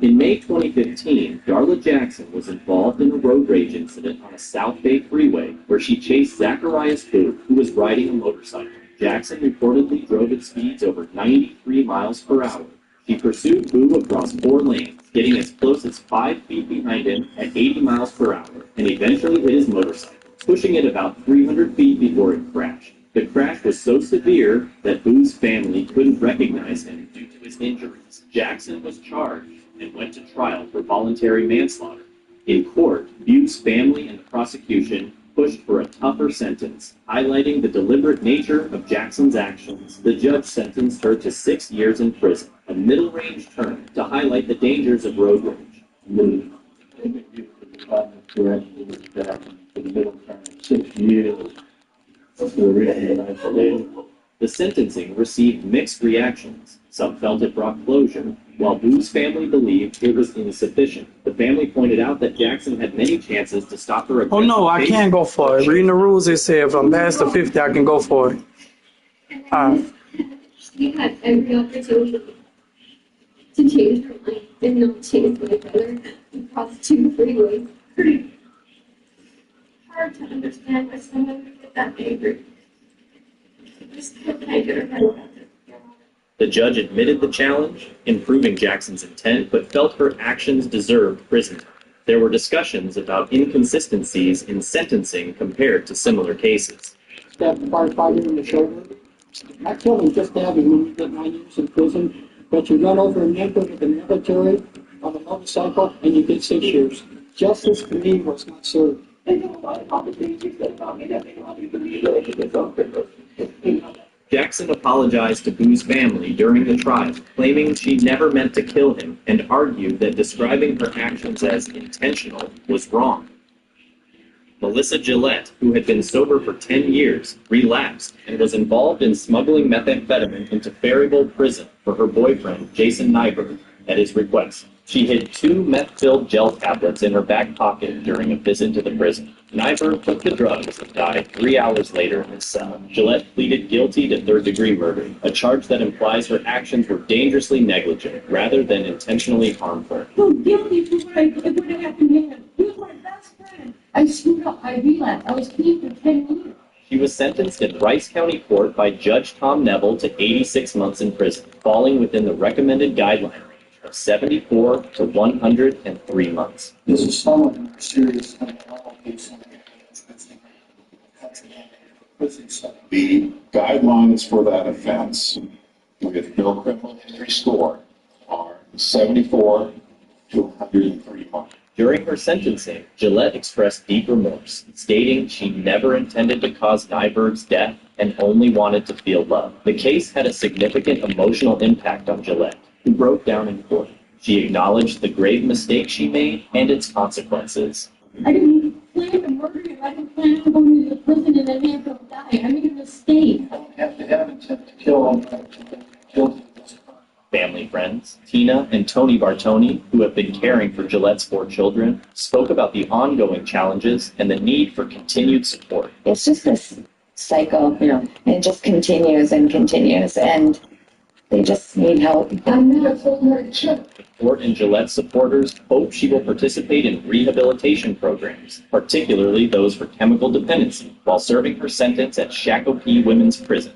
In May 2015, Darla Jackson was involved in a road rage incident on a South Bay freeway where she chased Zacharias Booth, who was riding a motorcycle. Jackson reportedly drove at speeds over 93 miles per hour. She pursued Boo across 4 lanes, getting as close as 5 feet behind him at 80 miles per hour, and eventually hit his motorcycle, pushing it about 300 feet before it crashed. The crash was so severe that Boo's family couldn't recognize him due to his injuries. Jackson was charged and went to trial for voluntary manslaughter. In court, Bute's family and the prosecution pushed for a tougher sentence, highlighting the deliberate nature of Jackson's actions. The judge sentenced her to 6 years in prison, a middle-range term to highlight the dangers of road rage. The middle term, 6 years. The sentencing received mixed reactions. Some felt it brought closure, while Boo's family believed it was insufficient. The family pointed out that Jackson had many chances to stop her. Oh no, I can't go for it. Reading the rules, it said if I'm past the 50, I can go for it. She had every opportunity to change her mind and not chase my brother across 2 freeways. Pretty hard to understand why someone would get that angry. I still can't get her head around it. The judge admitted the challenge, improving Jackson's intent, but felt her actions deserved prison time. There were discussions about inconsistencies in sentencing compared to similar cases. That firefighter in the shoulder. I told him just that when you get 9 years in prison, but you run over a neighbor with a military on a motorcycle and you get 6 years. Justice to me was not served. Jackson apologized to Boo's family during the trial, claiming she never meant to kill him, and argued that describing her actions as intentional was wrong. Melissa Gillette, who had been sober for 10 years, relapsed and was involved in smuggling methamphetamine into Ferryville Prison for her boyfriend, Jason Nyberg, at his request. She hid 2 meth-filled gel tablets in her back pocket during a visit to the prison. Nyberg took the drugs and died 3 hours later in his cell. Gillette pleaded guilty to third-degree murder, a charge that implies her actions were dangerously negligent rather than intentionally harmful. I'm guilty for what happened to him. He was my best friend. I screwed up. I relapsed. I was clean for 10 years. She was sentenced in Rice County Court by Judge Tom Neville to 86 months in prison, falling within the recommended guideline range of 74 to 103 months. This is somewhat more serious than a normal case. The guidelines for that offense with no criminal history score are 74 to 103 months. During her sentencing, Gillette expressed deep remorse, stating she never intended to cause Nyberg's death and only wanted to feel love. The case had a significant emotional impact on Gillette, who broke down in court. She acknowledged the grave mistake she made and its consequences. I didn't plan to murder him. I didn't plan to go to the prison and then have him die. I made a mistake. I don't have to have intent to kill him, but to be guilty of this crime. Family friends, Tina and Tony Bartoni, who have been caring for Gillette's 4 children, spoke about the ongoing challenges and the need for continued support. It's just this cycle, it just continues and continues, and they just need help. I'm not a full-blooded child. Court and Gillette supporters hope she will participate in rehabilitation programs, particularly those for chemical dependency, while serving her sentence at Shakopee Women's Prison.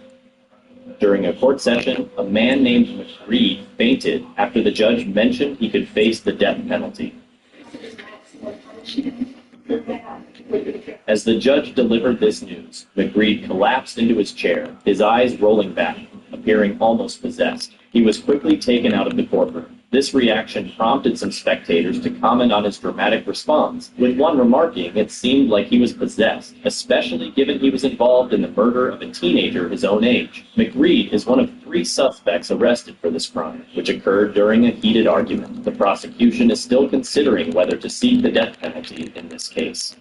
During a court session, a man named McReed fainted after the judge mentioned he could face the death penalty. As the judge delivered this news, McReed collapsed into his chair, his eyes rolling back, appearing almost possessed. He was quickly taken out of the courtroom. This reaction prompted some spectators to comment on his dramatic response, with one remarking it seemed like he was possessed, especially given he was involved in the murder of a teenager his own age. McReed is one of 3 suspects arrested for this crime, which occurred during a heated argument. The prosecution is still considering whether to seek the death penalty in this case.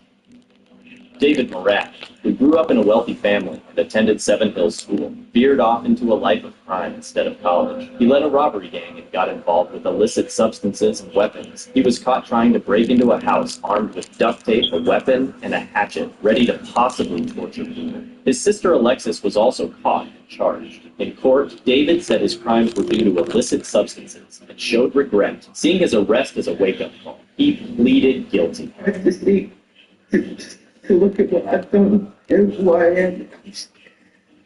David Morat, who grew up in a wealthy family and attended Seven Hills School, veered off into a life of crime instead of college. He led a robbery gang and got involved with illicit substances and weapons. He was caught trying to break into a house armed with duct tape, a weapon, and a hatchet, ready to possibly torture people. His sister Alexis was also caught and charged. In court, David said his crimes were due to illicit substances and showed regret, seeing his arrest as a wake-up call. He pleaded guilty. I just need to look at what I've done and who I am.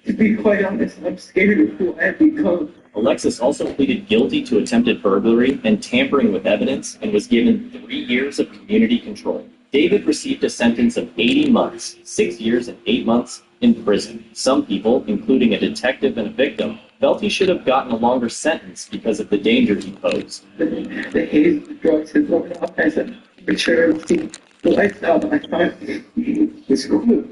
To be quite honest, I'm scared of who I've become. Alexis also pleaded guilty to attempted burglary and tampering with evidence and was given 3 years of community control. David received a sentence of 80 months, 6 years and 8 months in prison. Some people, including a detective and a victim, felt he should have gotten a longer sentence because of the danger he posed. The haze of the drugs has worn off as a maturity. The lifestyle that I find was cool.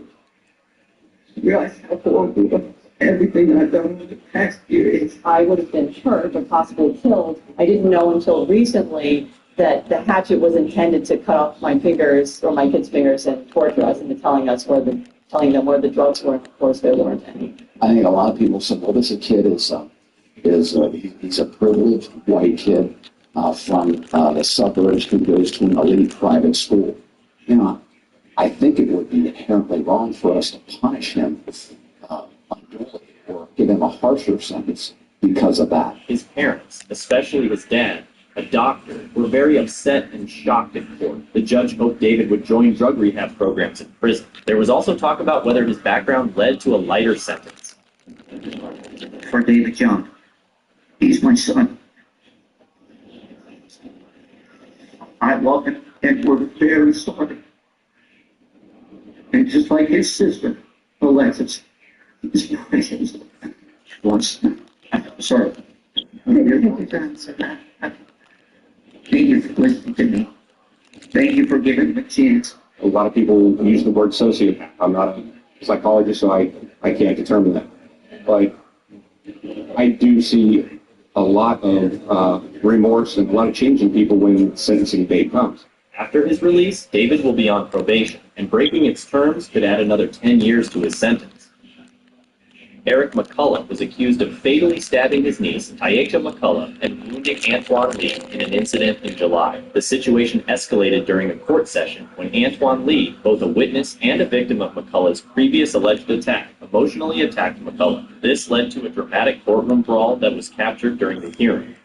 Realize how horrible everything I've done over the past year is. I would have been hurt or possibly killed. I didn't know until recently that the hatchet was intended to cut off my fingers or my kids' fingers and torture us into telling them where the drugs were. Of course, there weren't any. I think a lot of people said, well, this kid he's a privileged white kid from the suburbs who goes to an elite private school. You know, I think it would be inherently wrong for us to punish him unduly or give him a harsher sentence because of that. His parents, especially his dad, a doctor, were very upset and shocked in court. The judge hoped David would join drug rehab programs in prison. There was also talk about whether his background led to a lighter sentence. For David Young, he's my son. I love him, and we're very sorry. And just like his sister, Alexis, he's precious. I'm sorry. Thank you for listening to me. Thank you for giving me a chance. A lot of people use the word sociopath. I'm not a psychologist, so I can't determine that. But I do see a lot of remorse and a lot of change in people when sentencing day comes. After his release, David will be on probation, and breaking its terms could add another 10 years to his sentence. Eric McCullough was accused of fatally stabbing his niece, Tyesha McCullough, and wounding Antoine Lee in an incident in July. The situation escalated during a court session when Antoine Lee, both a witness and a victim of McCullough's previous alleged attack, emotionally attacked McCullough. This led to a dramatic courtroom brawl that was captured during the hearing.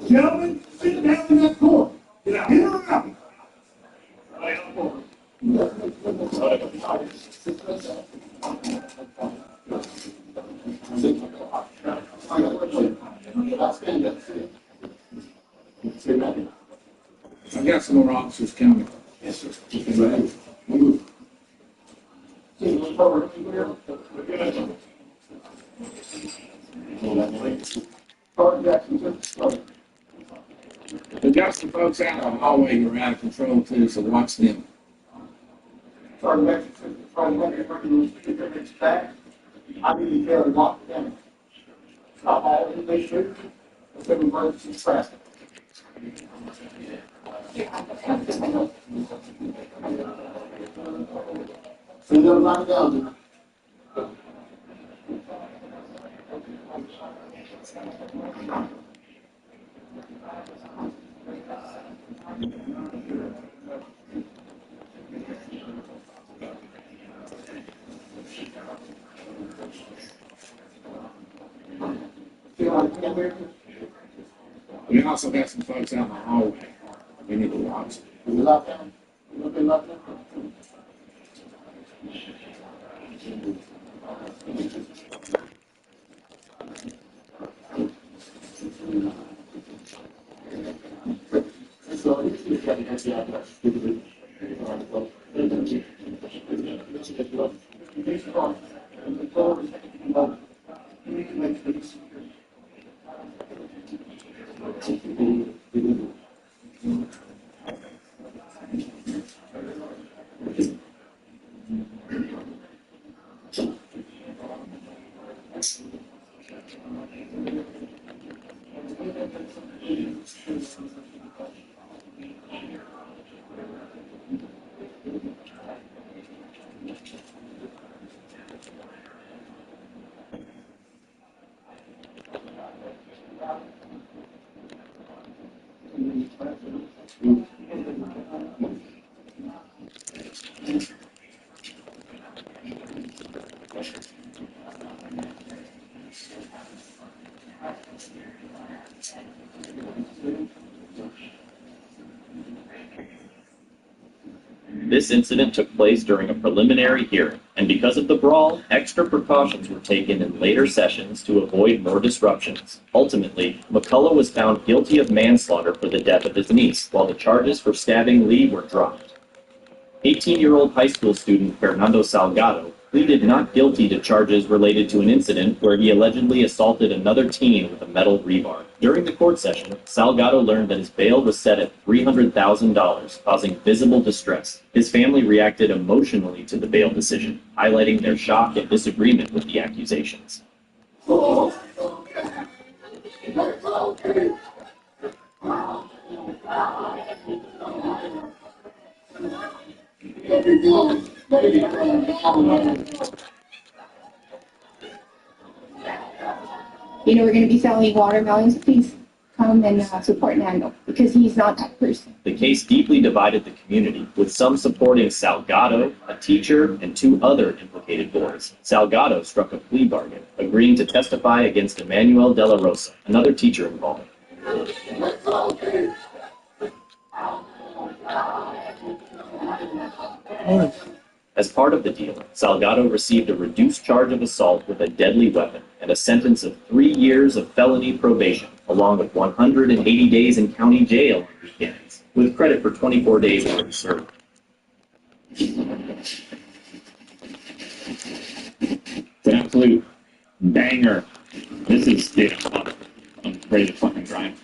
Gentlemen, sit down in that court. Get around. I got some more officers coming. Yes, sir. got some folks out in the hallway who are out of control too, so watch them. Sorry, Mexican, sorry, Mexican, back. I need to get a lock down. Stop all in the street. It's an emergency traffic. So you don't run down. We also got some folks out in the hallway. We need to watch. This incident took place during a preliminary hearing, and because of the brawl, extra precautions were taken in later sessions to avoid more disruptions. Ultimately, McCullough was found guilty of manslaughter for the death of his niece, while the charges for stabbing Lee were dropped. 18-year-old high school student Fernando Salgado pleaded not guilty to charges related to an incident where he allegedly assaulted another teen with a metal rebar. During the court session, Salgado learned that his bail was set at $300,000, causing visible distress. His family reacted emotionally to the bail decision, highlighting their shock and disagreement with the accusations. You know, we're going to be selling watermelons. Please come and support Nando because he's not that person. The case deeply divided the community, with some supporting Salgado, a teacher, and 2 other implicated boys. Salgado struck a plea bargain, agreeing to testify against Emmanuel De La Rosa, another teacher involved. As part of the deal, Salgado received a reduced charge of assault with a deadly weapon and a sentence of 3 years of felony probation, along with 180 days in county jail on weekends, with credit for 24 days already served. It's an absolute banger. This is I'm ready to fucking drive.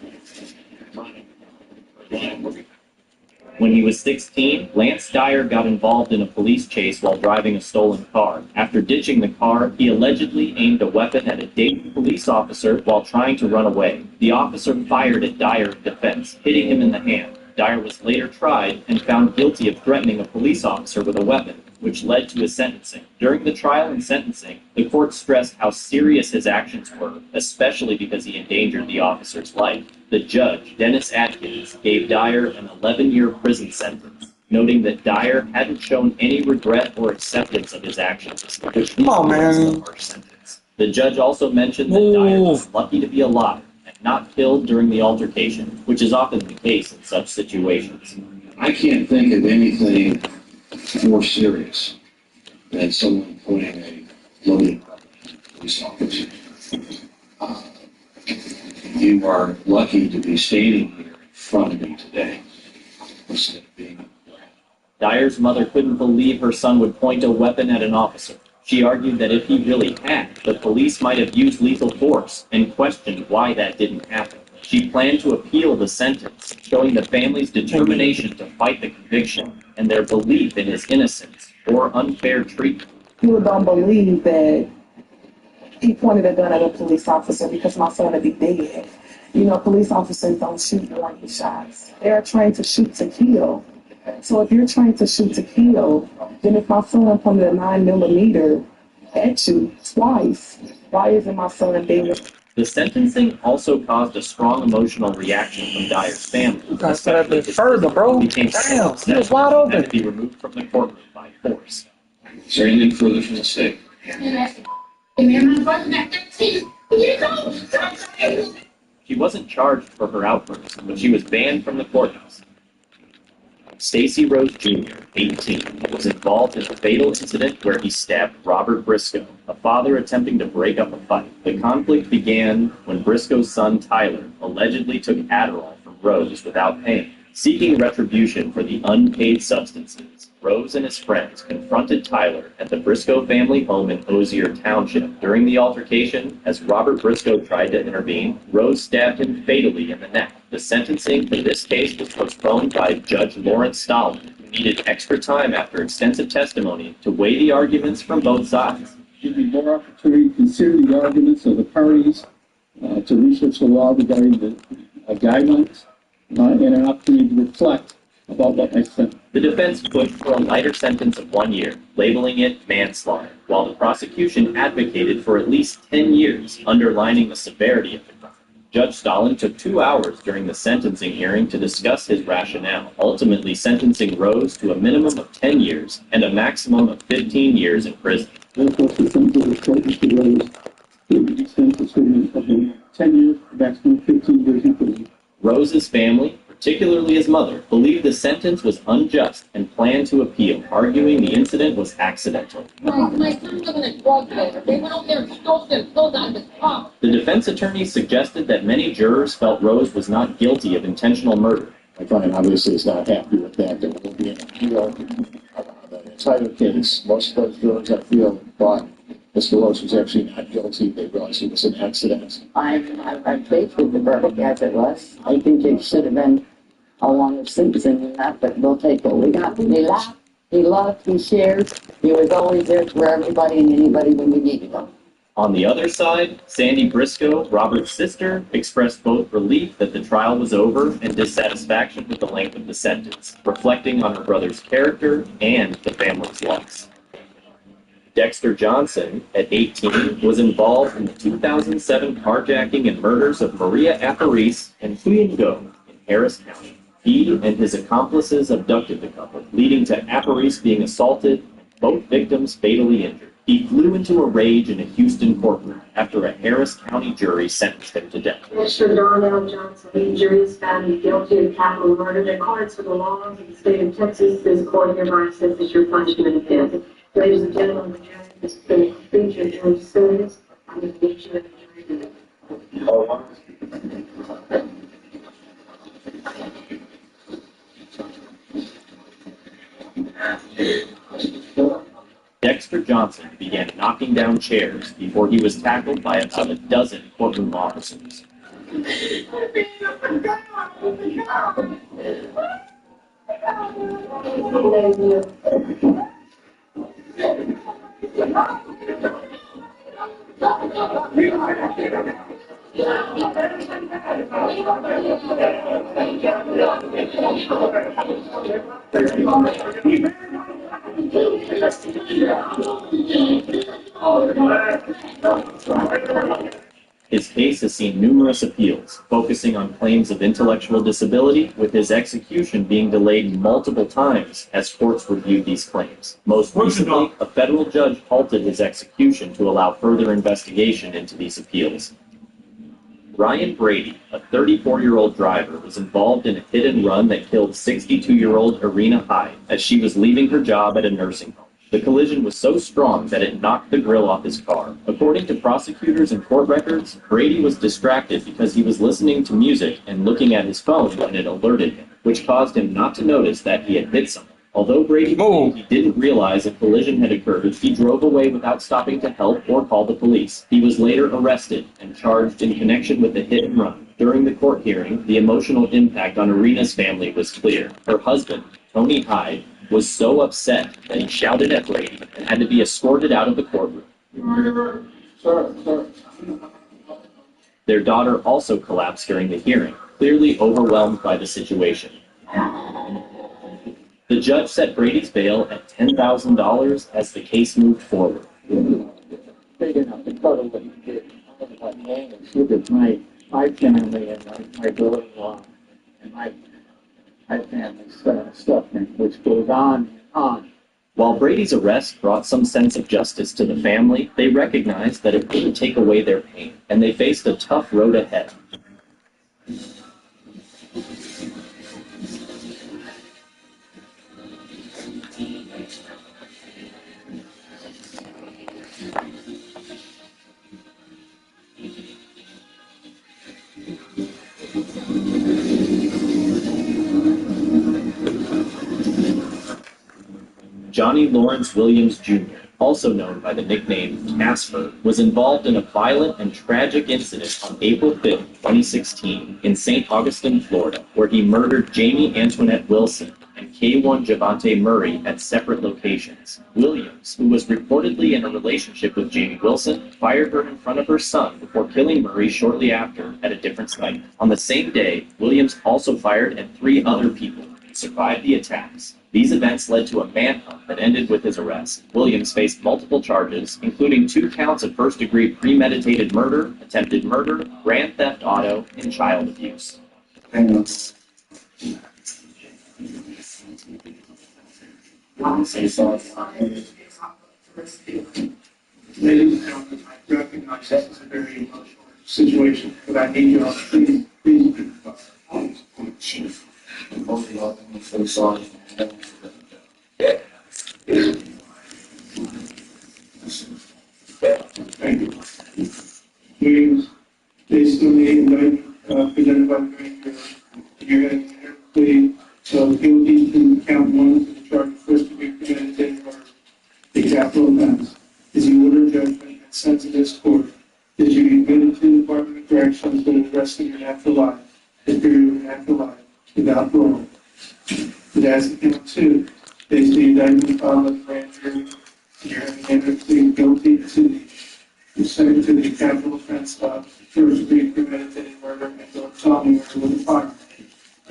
When he was 16, Lance Dyer got involved in a police chase while driving a stolen car. After ditching the car, he allegedly aimed a weapon at a Dayton police officer while trying to run away. The officer fired at Dyer in defense, hitting him in the hand. Dyer was later tried and found guilty of threatening a police officer with a weapon, which led to his sentencing. During the trial and sentencing, the court stressed how serious his actions were, especially because he endangered the officer's life. The judge, Dennis Atkins, gave Dyer an 11-year prison sentence, noting that Dyer hadn't shown any regret or acceptance of his actions, which Come on, man. was a harsh sentence. The judge also mentioned that Dyer was lucky to be alive and not killed during the altercation, which is often the case in such situations. I can't think of anything more serious than someone putting a loaded weapon in a police officer. You are lucky to be standing here in front of me today instead of being. Dyer's mother couldn't believe her son would point a weapon at an officer. She argued that if he really had, the police might have used lethal force and questioned why that didn't happen. She planned to appeal the sentence, showing the family's determination to fight the conviction and their belief in his innocence or unfair treatment. People don't believe that he pointed a gun at a police officer because my son would be dead. You know, police officers don't shoot warning shots. They are trained to shoot to kill. So if you're trained to shoot to kill, then if my son pointed a 9mm at you twice, why isn't my son dead? The sentencing also caused a strong emotional reaction from Dyer's family. You got that bit further, bro. Became Damn, so he was upset wide and had open. to be removed from the courtroom by force. Is there anything further from the state? She wasn't charged for her outburst, but she was banned from the courthouse. Stacy Rose Jr., 18, was involved in a fatal incident where he stabbed Robert Briscoe, a father attempting to break up a fight. The conflict began when Briscoe's son Tyler allegedly took Adderall from Rose without paying. Seeking retribution for the unpaid substances, Rose and his friends confronted Tyler at the Briscoe family home in Osier Township. During the altercation, as Robert Briscoe tried to intervene, Rose stabbed him fatally in the neck. The sentencing for this case was postponed by Judge Lawrence Stalin, who needed extra time after extensive testimony to weigh the arguments from both sides. Give me more opportunity to consider the arguments of the parties, to research the law regarding the guidelines, and an opportunity to reflect about what I said. The defense pushed for a lighter sentence of 1 year, labeling it manslaughter, while the prosecution advocated for at least 10 years, underlining the severity of the crime. Judge Stalin took 2 hours during the sentencing hearing to discuss his rationale, ultimately sentencing Rose to a minimum of 10 years and a maximum of 15 years in prison. And of course, the sentence was shortened to Rose. The sentence of 10 years, maximum 15 years in prison. Rose's family, particularly his mother, believed the sentence was unjust and planned to appeal, arguing the incident was accidental. My son wasn't a drug dealer. They went out there and stole their clothes out of his car. The defense attorney suggested that many jurors felt Rose was not guilty of intentional murder. My client obviously is not happy with that. There will be an appeal. The entire case, most of those jurors, I feel, thought Mr. Rose was actually not guilty. They realized it was an accident. I'm pleased with the verdict as it was. I think it should have been a longer sentencing than that, but we'll take what we got. He laughed, he loved, he shared. He was always there for everybody and anybody when we needed him. On the other side, Sandy Briscoe, Robert's sister, expressed both relief that the trial was over and dissatisfaction with the length of the sentence, reflecting on her brother's character and the family's loss. Dexter Johnson, at 18, was involved in the 2007 carjacking and murders of Maria Aparice and Huyen Go in Harris County. He and his accomplices abducted the couple, leading to Aparice being assaulted and both victims fatally injured. He flew into a rage in a Houston courtroom after a Harris County jury sentenced him to death. Mr. Darnell Johnson, the jury is found guilty of capital murder in accordance with the laws of the state of Texas. This court hereby sentences your punishment of death. Ladies and gentlemen, the judge has been featured in serious on the feature of the jury. Dexter Johnson began knocking down chairs before he was tackled by about a dozen courtroom officers. His case has seen numerous appeals, focusing on claims of intellectual disability, with his execution being delayed multiple times as courts reviewed these claims. Most recently, a federal judge halted his execution to allow further investigation into these appeals. Ryan Brady, a 34-year-old driver, was involved in a hit and run that killed 62-year-old Irina Hyde as she was leaving her job at a nursing home. The collision was so strong that it knocked the grill off his car. According to prosecutors and court records, Brady was distracted because he was listening to music and looking at his phone when it alerted him, which caused him not to notice that he had hit someone. Although Brady claimed he didn't realize a collision had occurred, he drove away without stopping to help or call the police. He was later arrested and charged in connection with the hit and run. During the court hearing, the emotional impact on Arena's family was clear. Her husband, Tony Hyde, was so upset that he shouted at Brady and had to be escorted out of the courtroom. Sir. Their daughter also collapsed during the hearing, clearly overwhelmed by the situation. The judge set Brady's bail at $10,000 as the case moved forward. Big enough to cuddle what you did. Look at my family and my brother-in-law and my family's stuff, which goes on and on. While Brady's arrest brought some sense of justice to the family, they recognized that it wouldn't take away their pain, and they faced a tough road ahead. Johnny Lawrence Williams Jr., also known by the nickname Casper, was involved in a violent and tragic incident on April 5, 2016, in St. Augustine, Florida, where he murdered Jamie Antoinette Wilson and K1 Javante Murray at separate locations. Williams, who was reportedly in a relationship with Jamie Wilson, fired her in front of her son before killing Murray shortly after at a different site. On the same day, Williams also fired at 3 other people and survived the attacks. These events led to a manhunt that ended with his arrest. Williams faced multiple charges, including 2 counts of first-degree premeditated murder, attempted murder, grand theft auto, and child abuse. Ladies and gentlemen, I recognize this is a very emotional situation, but I need you all to please Chief. I'm so sorry. Thank you. Williams, based on the indictment presented by the grand jury, you're going to plea guilty to count 1 for the charge of first-degree premeditated murder, a capital offense. Is the order of judgment and sent to this court that you be admitted to the Department of Corrections for the rest of your natural life, the period of your natural life, without parole. But as to count 2, based on the indictment filed by the grand jury, you're going to plead guilty to the second to the capital offense of first-degree premeditated murder and felony murder with a firearm.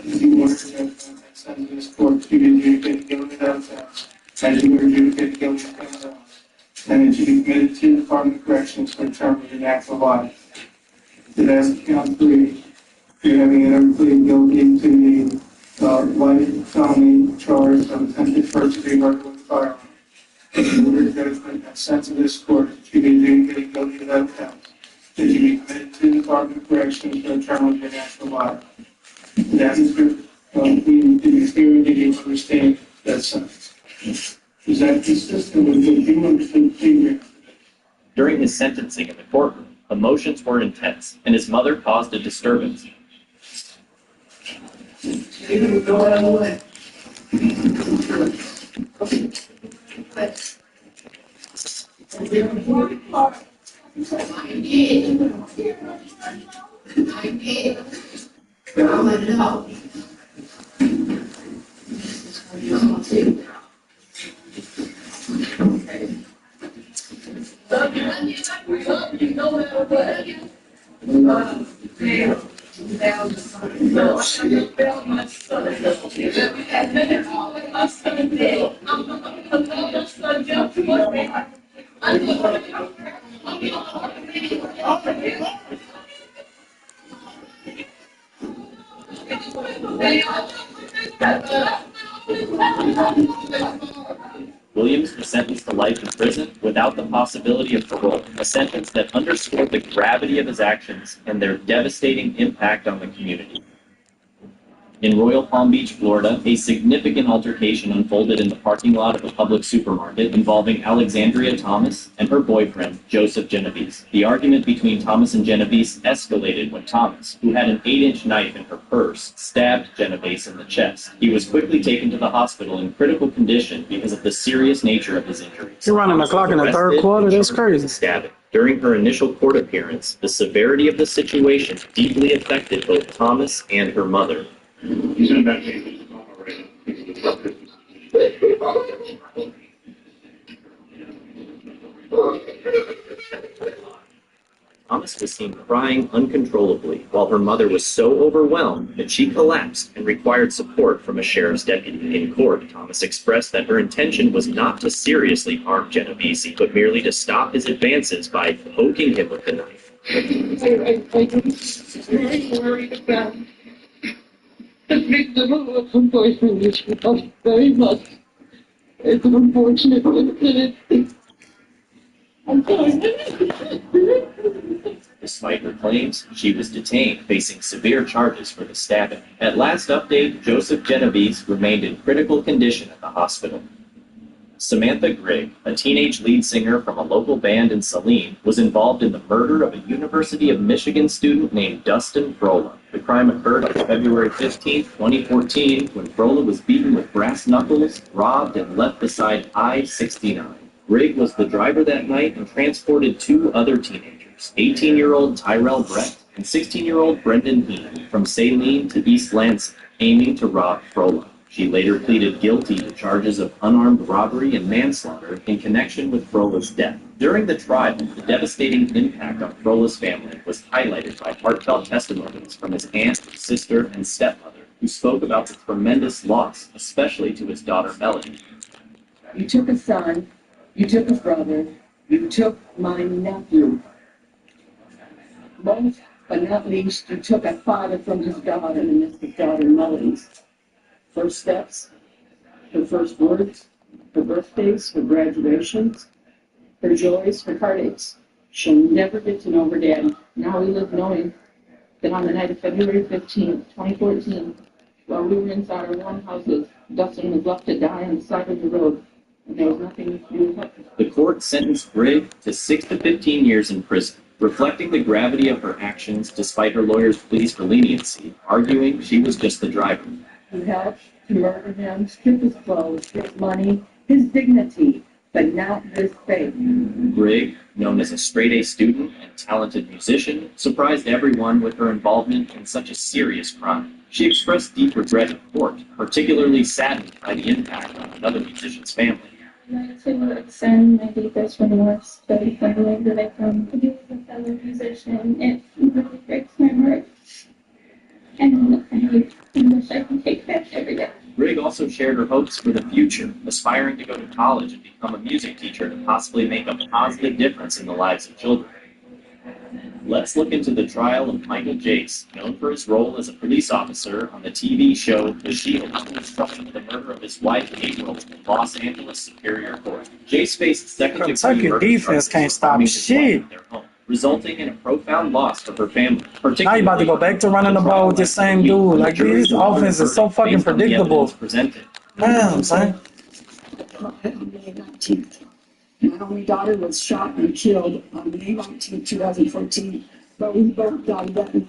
Is the order of judgment and sent to this court to be adjudicated guilty of that offense, as you were adjudicated guilty of that offense, and that you be committed to the Department of Corrections for the term of your natural life. That as to count 3, you're having entered plead guilty to the life felony charge of attempted first-degree murder with a firearm. The order of judgment and sent to this court that you be adjudicated guilty of that offense, that you be committed to the Department of Corrections for the term of your natural life. That is in your hearing, did you understand that sentence? Is that consistent with what you understood the During his sentencing in the courtroom, emotions were intense, and his mother caused a disturbance. Williams was sentenced to life in prison without the possibility of parole, a sentence that underscored the gravity of his actions and their devastating impact on the community. In Royal Palm Beach, Florida, a significant altercation unfolded in the parking lot of a public supermarket involving Alexandria Thomas and her boyfriend, Joseph Genovese. The argument between Thomas and Genovese escalated when Thomas, who had an 8-inch knife in her purse, stabbed Genovese in the chest. He was quickly taken to the hospital in critical condition because of the serious nature of his injuries. You're running the clock in the third quarter? That's crazy. Stabbing. During her initial court appearance, the severity of the situation deeply affected both Thomas and her mother. He's in that case. Thomas was seen crying uncontrollably, while her mother was so overwhelmed that she collapsed and required support from a sheriff's deputy. In court, Thomas expressed that her intention was not to seriously harm Genovese, but merely to stop his advances by poking him with the knife. I was very worried about the victim of her boyfriend, which we love very much. It's an unfortunate incident. I'm sorry. Despite her claims, she was detained, facing severe charges for the stabbing. At last update, Joseph Genovese remained in critical condition at the hospital. Samantha Grigg, a teenage lead singer from a local band in Saline, was involved in the murder of a University of Michigan student named Dustin Frola. The crime occurred on February 15, 2014, when Frola was beaten with brass knuckles, robbed, and left beside I-69. Grigg was the driver that night and transported two other teenagers, 18-year-old Tyrell Brett and 16-year-old Brendan Heaney, from Saline to East Lansing, aiming to rob Frola. She later pleaded guilty to charges of unarmed robbery and manslaughter in connection with Frola's death. During the trial, the devastating impact on Frola's family was highlighted by heartfelt testimonies from his aunt, sister, and stepmother, who spoke about the tremendous loss, especially to his daughter Melanie. You took a son, you took a brother, you took my nephew. Most, but not least, you took a father from his daughter and missed his daughter Melanie's first steps, her first words, her birthdays, her graduations, her joys, her heartaches. She'll never get to know her daddy. Now we live knowing that on the night of February 15th, 2014, while we were inside our warm houses, Dustin was left to die on the side of the road, and there was nothing we could do with it. The court sentenced Grigg to 6 to 15 years in prison, reflecting the gravity of her actions despite her lawyer's pleas for leniency, arguing she was just the driver. You helped to murder him, strip his clothes, his money, his dignity, but not his faith. Grigg, known as a straight-A student and talented musician, surprised everyone with her involvement in such a serious crime. She expressed deep regret in court, particularly saddened by the impact on another musician's family. To extend my deepest remorse to the family of the victim. He was a fellow musician. It really breaks my heart. And I wish I could take back every day. Grigg also shared her hopes for the future, aspiring to go to college and become a music teacher to possibly make a positive difference in the lives of children. Let's look into the trial of Michael Jace, known for his role as a police officer on the TV show The Shield, who was charged with the murder of his wife April in Los Angeles Superior Court. Jace faced second-degree Kentucky murder defense can't stop harming his shit. wife in their home, resulting in a profound loss for her family. Now you about to go back to running the ball with the same dude. Like, this offense is so fucking predictable. Damn, son. May 19th. My only daughter was shot and killed on May 19, 2014, but we both died that night.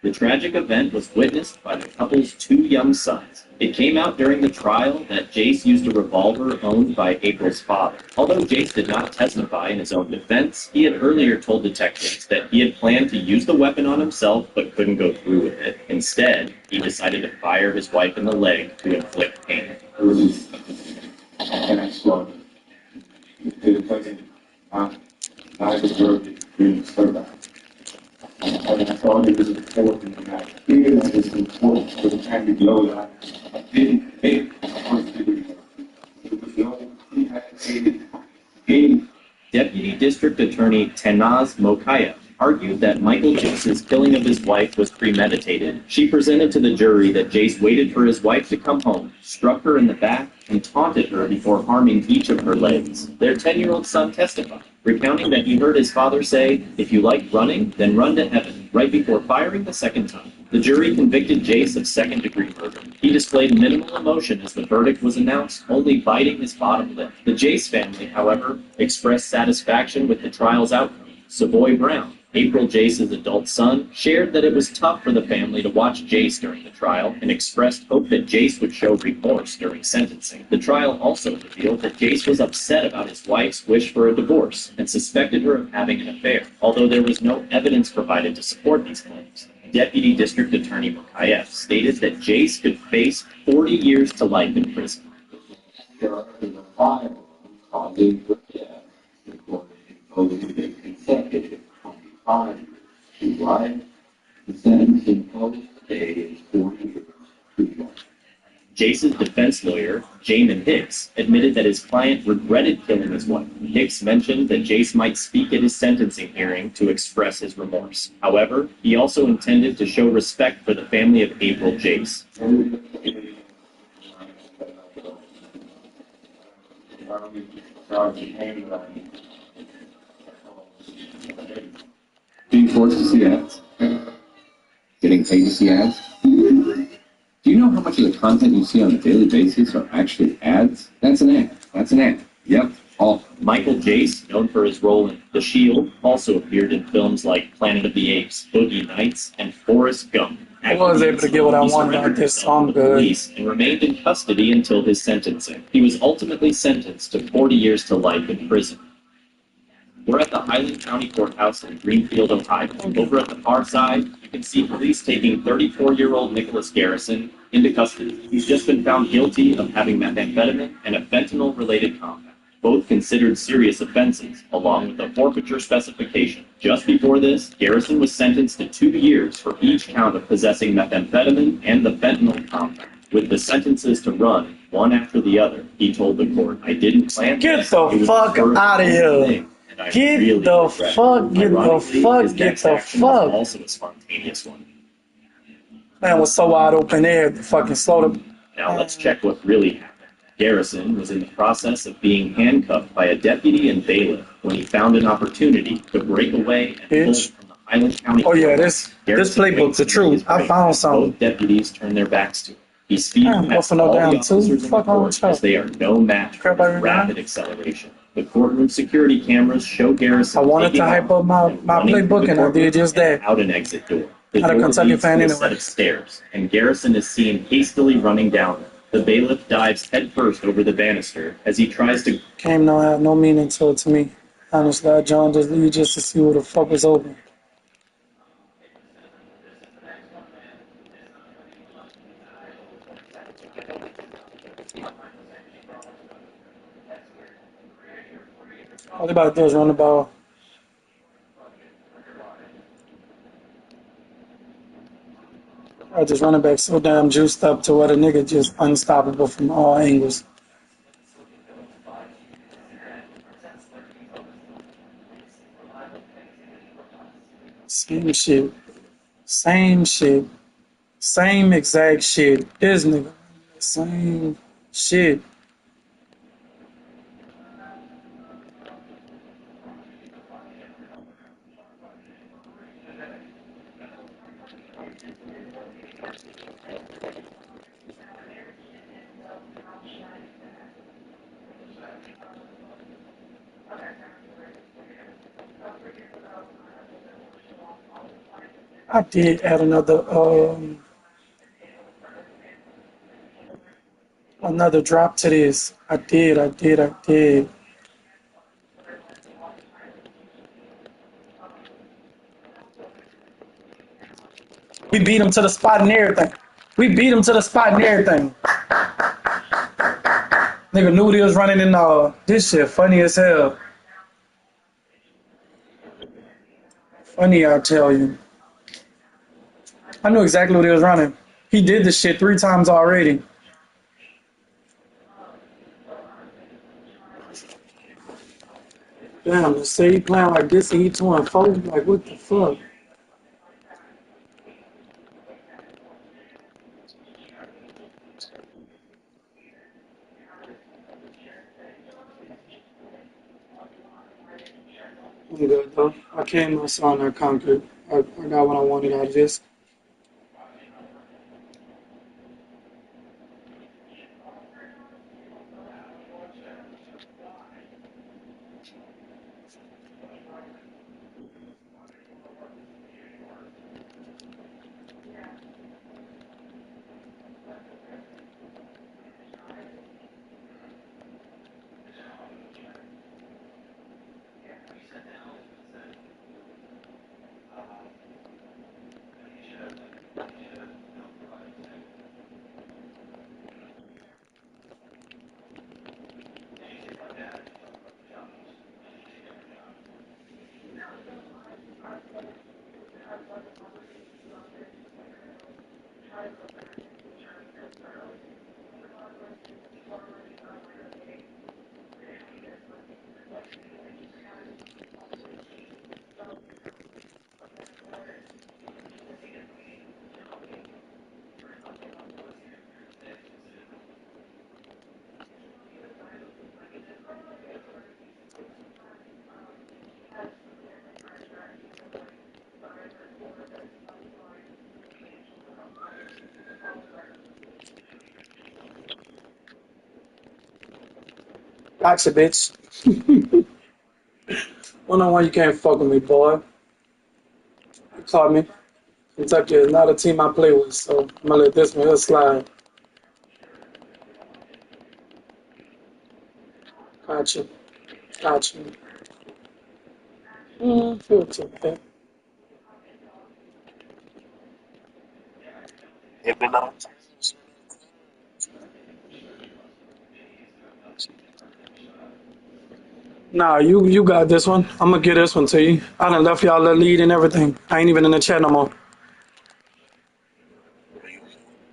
The tragic event was witnessed by the couple's two young sons. It came out during the trial that Jace used a revolver owned by April's father. Although Jace did not testify in his own defense, he had earlier told detectives that he had planned to use the weapon on himself but couldn't go through with it. Instead, he decided to fire his wife in the leg to inflict pain. And I saw the cousin, I observed it being served. And I thought it was important in that. Even though it's important for the time to blow that, I didn't think I was doing it. There was no premeditated game. Deputy District Attorney Tanaz Mokaya argued that Michael Jace's killing of his wife was premeditated. She presented to the jury that Jace waited for his wife to come home, struck her in the back, and taunted her before harming each of her legs. Their 10-year-old son testified, recounting that he heard his father say, "If you like running, then run to heaven," right before firing the second time. The jury convicted Jace of second-degree murder. He displayed minimal emotion as the verdict was announced, only biting his bottom lip. The Jace family, however, expressed satisfaction with the trial's outcome. Savoy Brown, April Jace's adult son shared that it was tough for the family to watch Jace during the trial and expressed hope that Jace would show remorse during sentencing. The trial also revealed that Jace was upset about his wife's wish for a divorce and suspected her of having an affair, although there was no evidence provided to support these claims. Deputy District Attorney Mukayev stated that Jace could face 40 years to life in prison. Consecutive 25 to life. The sentence imposed today is 40 years to life. Jace's defense lawyer, Jamin Hicks, admitted that his client regretted killing his wife. Hicks mentioned that Jace might speak at his sentencing hearing to express his remorse. However, he also intended to show respect for the family of April Jace. Being forced to see ads? Getting paid to see ads? Do you know how much of the content you see on a daily basis are actually ads? That's an ad. That's an ad. Yep. All. Michael Jace, known for his role in The Shield, also appeared in films like Planet of the Apes, Boogie Nights, and Forrest Gump. I was able to get what I wanted out of this song, good. And remained in custody until his sentencing. He was ultimately sentenced to 40 years to life in prison. We're at the Highland County Courthouse in Greenfield, Ohio. Over at the far side, you can see police taking 34-year-old Nicholas Garrison into custody. He's just been found guilty of having methamphetamine and a fentanyl-related compound, both considered serious offenses, along with a forfeiture specification. Just before this, Garrison was sentenced to 2 years for each count of possessing methamphetamine and the fentanyl compound. With the sentences to run, one after the other, he told the court, "I didn't plan Get this. the It was fuck the first out of here. thing, and I Get really the regret it." fuck, get the Ironically, fuck, his get next the action was fuck. also a spontaneous one. Man was so wide open there, the fucking slowed Now let's check what really happened. Garrison was in the process of being handcuffed by a deputy and bailiff when he found an opportunity to break away and pull from the Highland County. Oh yeah, this playbook's the truth. I found something. Both deputies turned their backs to him. He speeded Man, past buffing no all the damn officers two. in the Fuck on court as they are no match for his rapid acceleration. The courtroom security cameras show Garrison I wanted taking to hype off up my and running playbook through and the I did just courtroom that. and out an exit door. The Not a door Kentucky leads fan to a anyway. set of stairs, and Garrison is seen hastily running down them. The bailiff dives headfirst over the banister as he tries to. Game don't have no meaning to it to me. Honestly, I joined this league just to see what the fuck was open. All they about to do is run the ball. I just running back so damn juiced up to where the nigga just unstoppable from all angles. Same shit. Same shit. Same exact shit. This nigga. Same shit. I did add another drop to this. I did. We beat him to the spot and everything. Nigga knew he was running in this shit funny as hell. Funny, I tell you. I knew exactly what he was running. He did this shit 3 times already. Damn, to say he playing like this and he 2-4, like what the fuck? I'm good though. I came outside and I conquered. I got what I wanted out of this. Gotcha, bitch. One on one, you can't fuck with me, boy. You caught me. Kentucky is not a team I play with, so I'm gonna let this one here slide. Gotcha. Gotcha. 15. Okay. Nah, you got this one. I'm gonna get this one to you. I done left y'all the lead and everything. I ain't even in the chat no more.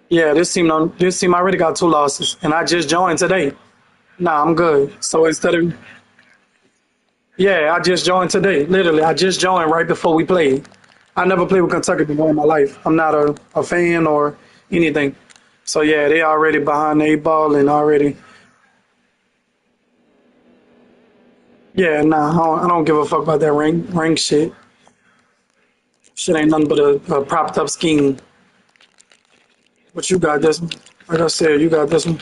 Yeah, this team already got 2 losses, and I just joined today. Nah, I'm good. So instead of yeah, I just joined today. Literally, I just joined right before we played. I never played with Kentucky before in my life. I'm not a fan or anything. So yeah, they already behind the 8 ball and already. Yeah, nah, I don't give a fuck about that rank shit. Shit ain't nothing but a propped up scheme. But you got this one. Like I said, you got this one.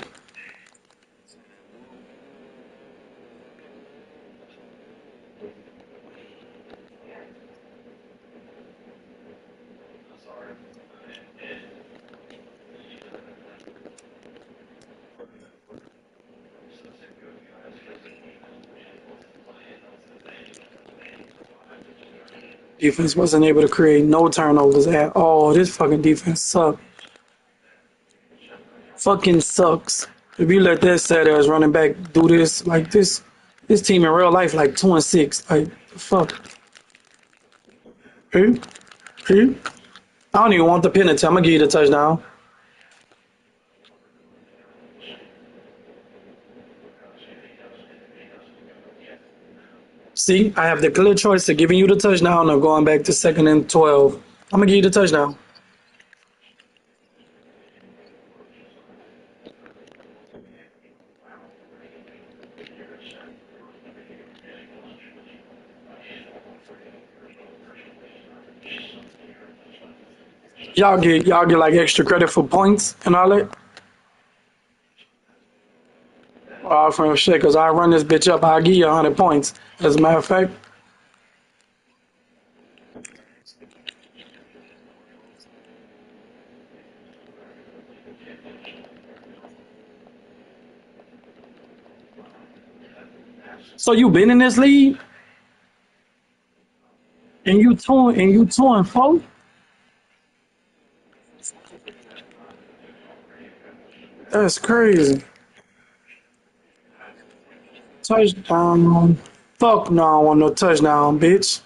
Defense wasn't able to create no turnovers at all. This fucking defense sucks. Fucking sucks. If you let that sad ass running back do this, like this team in real life like 2-6. Like fuck. Who? Who? I don't even want the penalty. I'm gonna give you the touchdown. See, I have the clear choice of giving you the touchdown or going back to 2nd and 12. I'm gonna give you the touchdown. Y'all get like extra credit for points and all that. Oh, from shit, cause I run this bitch up, I'll give you 100 points. As a matter of fact. So you been in this league? And you 2-4? That's crazy. Touchdown. Fuck no, I don't want no touchdown, bitch.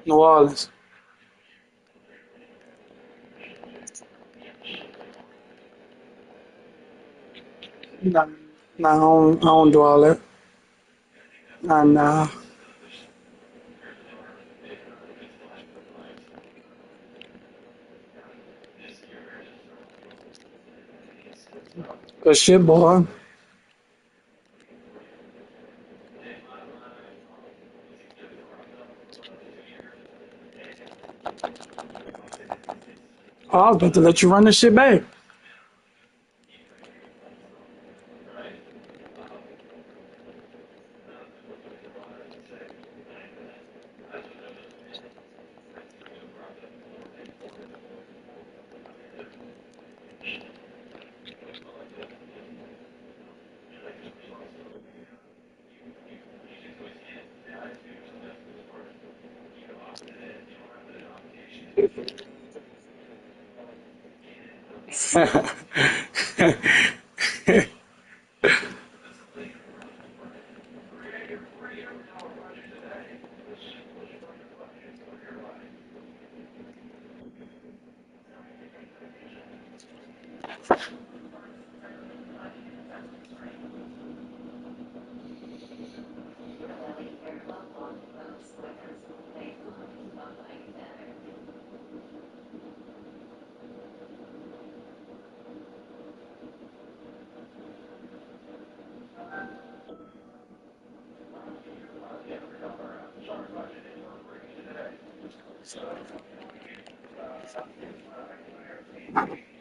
New Orleans. Nah, I don't do all that. Nah. Good shit, boy. Oh, I was about to let you run this shit back.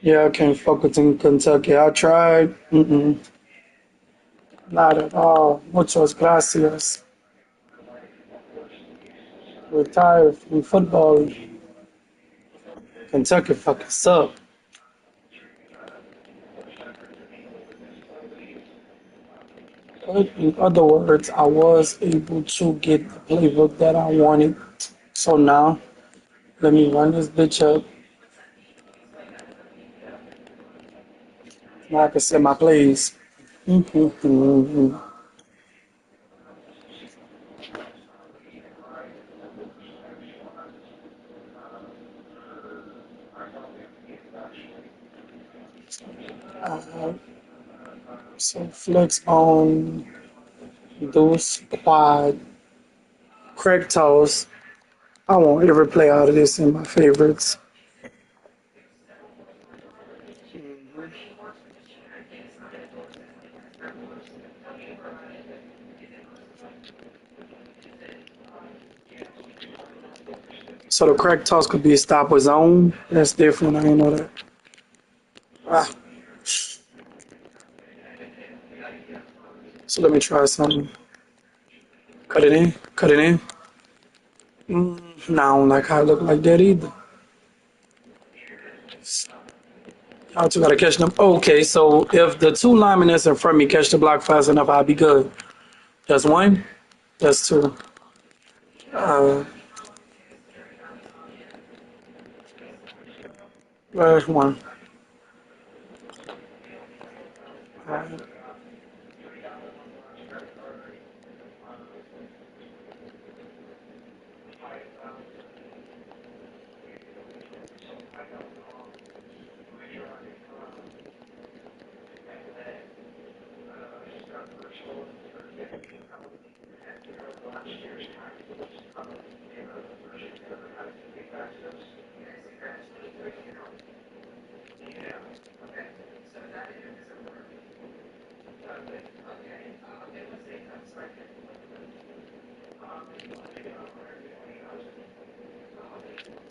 Yeah, I can't fuck with in Kentucky. I tried. Not at all. Muchas gracias. Retired from football. Kentucky fucking suck. But in other words, I was able to get the playbook that I wanted. So now, let me run this bitch up. Now I can set my plays. So flex on those quad crack toss. I want every play out of this in my favorites. So the crack toss could be a stop with zone. That's different. I didn't know that. So let me try something. Cut it in. Cut it in. No, I don't like how I look like that either. Y'all two gotta catch them. Okay, so if the two linemen that's in front of me catch the block fast enough, I'll be good. That's one. That's two. There's one.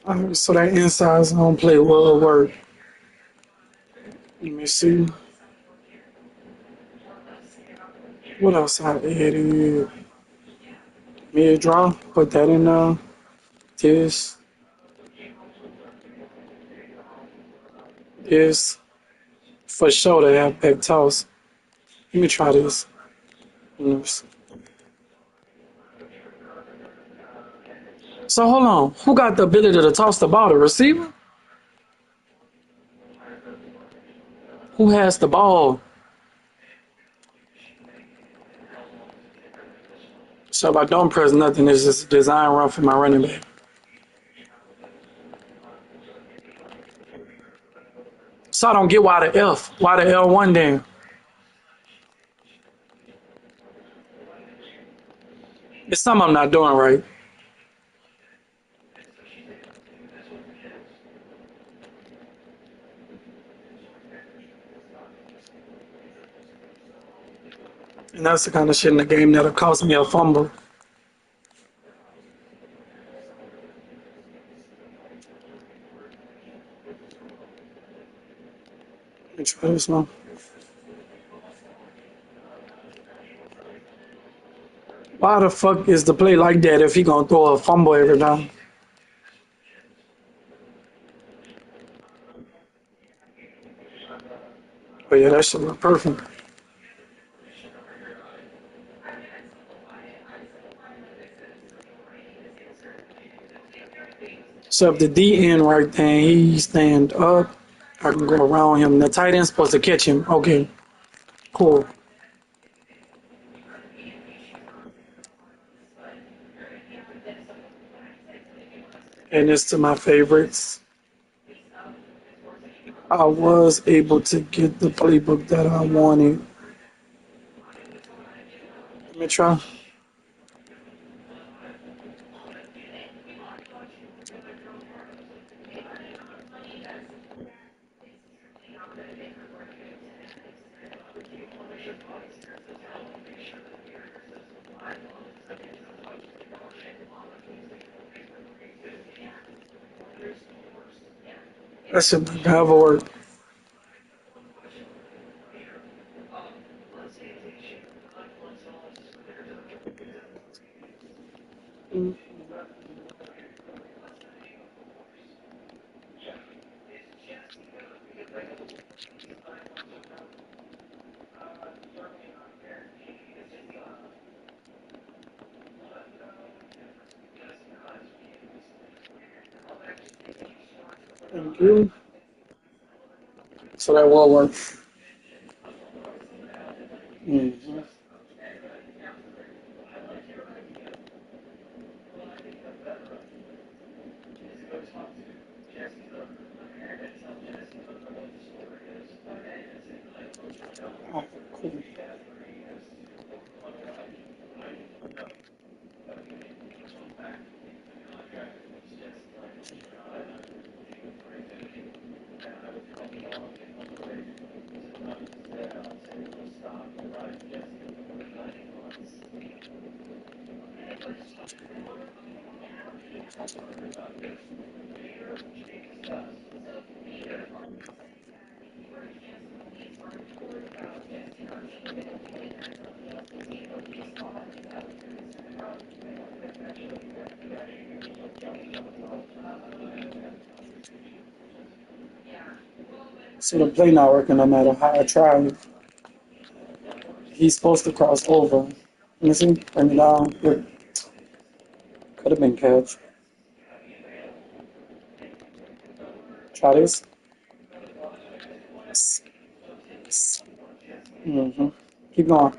Alright, so that inside zone play will work. Let me see. What else I added? Mid draw. Put that in there. This. This. For sure they have back toss. Let me try this. Oops. So hold on. Who got the ability to toss the ball? The receiver? Who has the ball? So if I don't press nothing, it's just a design run for my running back. So I don't get why the F. Why the L1 then? It's something I'm not doing right. And that's the kind of shit in the game that'll cost me a fumble. Let me try this one. Why the fuck is the play like that if he gonna throw a fumble every time? But yeah, that shit look perfect. So if the D end right there, he stand up, I can go around him. The tight end's supposed to catch him. Okay, cool. and it's to my favorites. I was able to get the playbook that I wanted. Let me try. That should never work. Thank you. So that will work. Mhm. Oh, cool. So the play not working no matter how I try. He's supposed to cross over. Let me see. Bring it down. Here. Could have been catch. Try this. Mm-hmm. Keep going.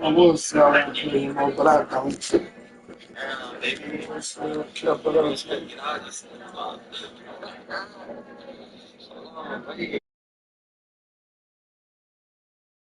I will sell that anymore, but I don't. Kept it up.